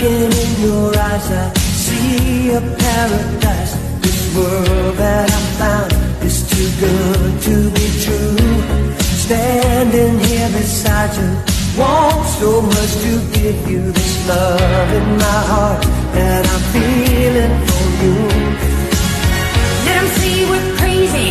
Looking in your eyes, I see a paradise. This world that I found is too good to be true. Standing here beside you, want so much to give you. This love in my heart that I'm feeling for you. Let 'em say we're crazy,